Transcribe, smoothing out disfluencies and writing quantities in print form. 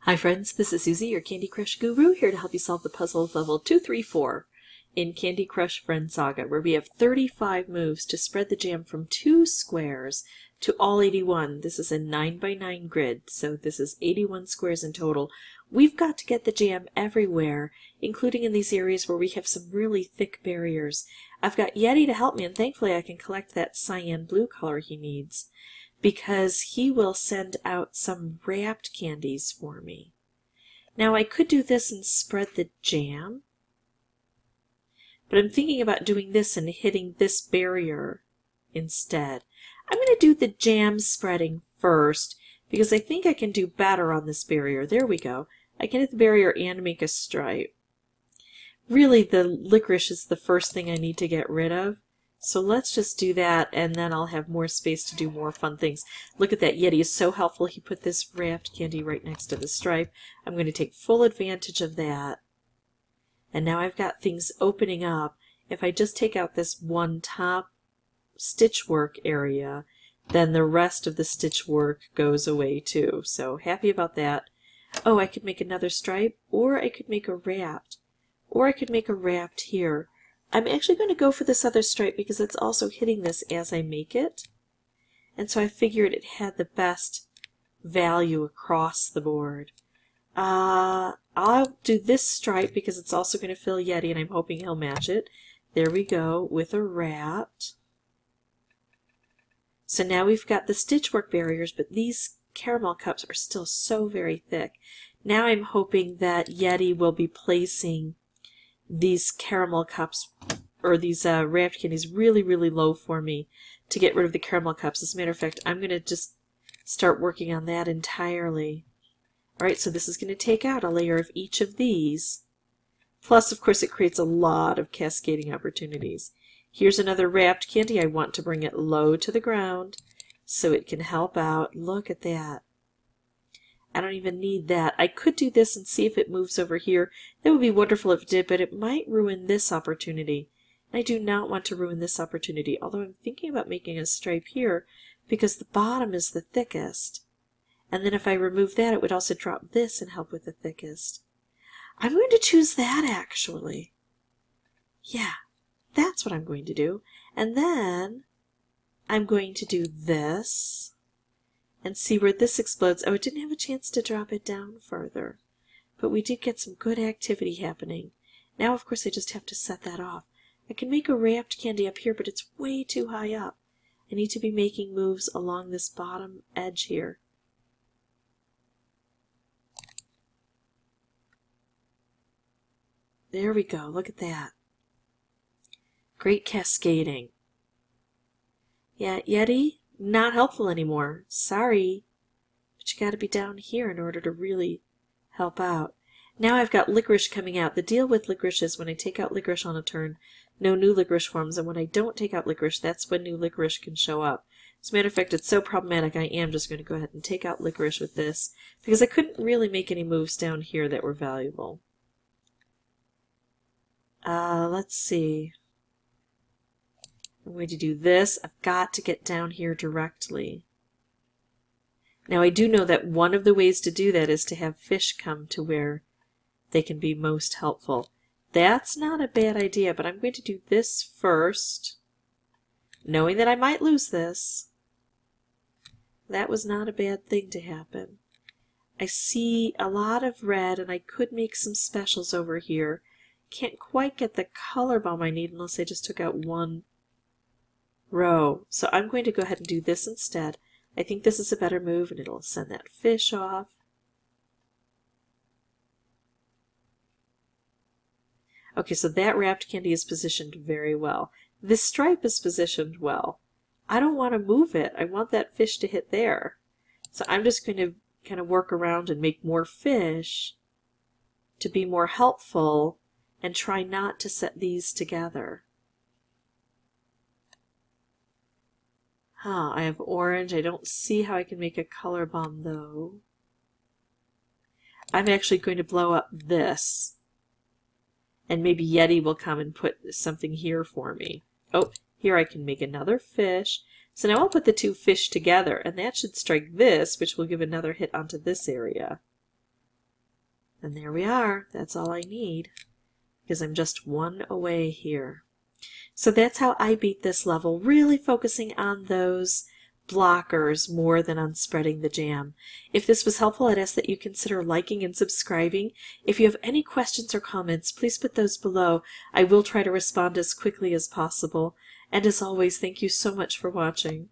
Hi friends, this is Susie, your Candy Crush guru, here to help you solve the puzzle of level 234 in Candy Crush Friend Saga, where we have 35 moves to spread the jam from 2 squares to all 81. This is a 9x9 grid, so this is 81 squares in total. We've got to get the jam everywhere, including in these areas where we have some really thick barriers. I've got Yeti to help me, and thankfully I can collect that cyan blue color he needs, because he will send out some wrapped candies for me. Now I could do this and spread the jam, but I'm thinking about doing this and hitting this barrier instead. I'm going to do the jam spreading first, because I think I can do better on this barrier. There we go. I can hit the barrier and make a stripe. Really, the licorice is the first thing I need to get rid of. So let's just do that, and then I'll have more space to do more fun things. Look at that. Yeti is so helpful. He put this wrapped candy right next to the stripe. I'm going to take full advantage of that. And now I've got things opening up. If I just take out this one top stitch work area, then the rest of the stitch work goes away too. So happy about that. Oh, I could make another stripe, or I could make a wrapped, or I could make a wrapped here. I'm actually going to go for this other stripe because it's also hitting this as I make it. And so I figured it had the best value across the board. I'll do this stripe because it's also going to fill Yeti, and I'm hoping he'll match it. There we go, with a wrapped. So now we've got the stitchwork barriers, but these caramel cups are still so very thick. Now I'm hoping that Yeti will be placing these caramel cups, or these wrapped candies, really, really low for me to get rid of the caramel cups. As a matter of fact, I'm going to just start working on that entirely. Alright, so this is going to take out a layer of each of these. Plus, of course, it creates a lot of cascading opportunities. Here's another wrapped candy. I want to bring it low to the ground so it can help out. Look at that. I don't even need that. I could do this and see if it moves over here. That would be wonderful if it did, but it might ruin this opportunity. I do not want to ruin this opportunity, although I'm thinking about making a stripe here because the bottom is the thickest. And then if I remove that, it would also drop this and help with the thickest. I'm going to choose that, actually. Yeah, that's what I'm going to do. And then I'm going to do this and see where this explodes. Oh, it didn't have a chance to drop it down further, but we did get some good activity happening. Now, of course, I just have to set that off. I can make a wrapped candy up here, but it's way too high up. I need to be making moves along this bottom edge here. There we go. Look at that. Great cascading. Yeah, Yeti, not helpful anymore. Sorry. But you got to be down here in order to really help out. Now I've got licorice coming out. The deal with licorice is when I take out licorice on a turn, no new licorice forms, and when I don't take out licorice, that's when new licorice can show up. As a matter of fact, it's so problematic I am just going to go ahead and take out licorice with this, because I couldn't really make any moves down here that were valuable. Let's see. I'm going to do this. I've got to get down here directly. Now I do know that one of the ways to do that is to have fish come to where they can be most helpful. That's not a bad idea, but I'm going to do this first, knowing that I might lose this. That was not a bad thing to happen. I see a lot of red, and I could make some specials over here. Can't quite get the color bomb I need unless I just took out one row. So I'm going to go ahead and do this instead. I think this is a better move, and it'll send that fish off. Okay, so that wrapped candy is positioned very well. This stripe is positioned well. I don't want to move it. I want that fish to hit there. So I'm just going to kind of work around and make more fish to be more helpful and try not to set these together. I have orange. I don't see how I can make a color bomb, though. I'm actually going to blow up this. And maybe Yeti will come and put something here for me. Oh, here I can make another fish. So now I'll put the two fish together, and that should strike this, which will give another hit onto this area. And there we are. That's all I need, because I'm just one away here. So that's how I beat this level, really focusing on those blockers more than on spreading the jam. If this was helpful, I'd ask that you consider liking and subscribing. If you have any questions or comments, please put those below. I will try to respond as quickly as possible. And as always, thank you so much for watching.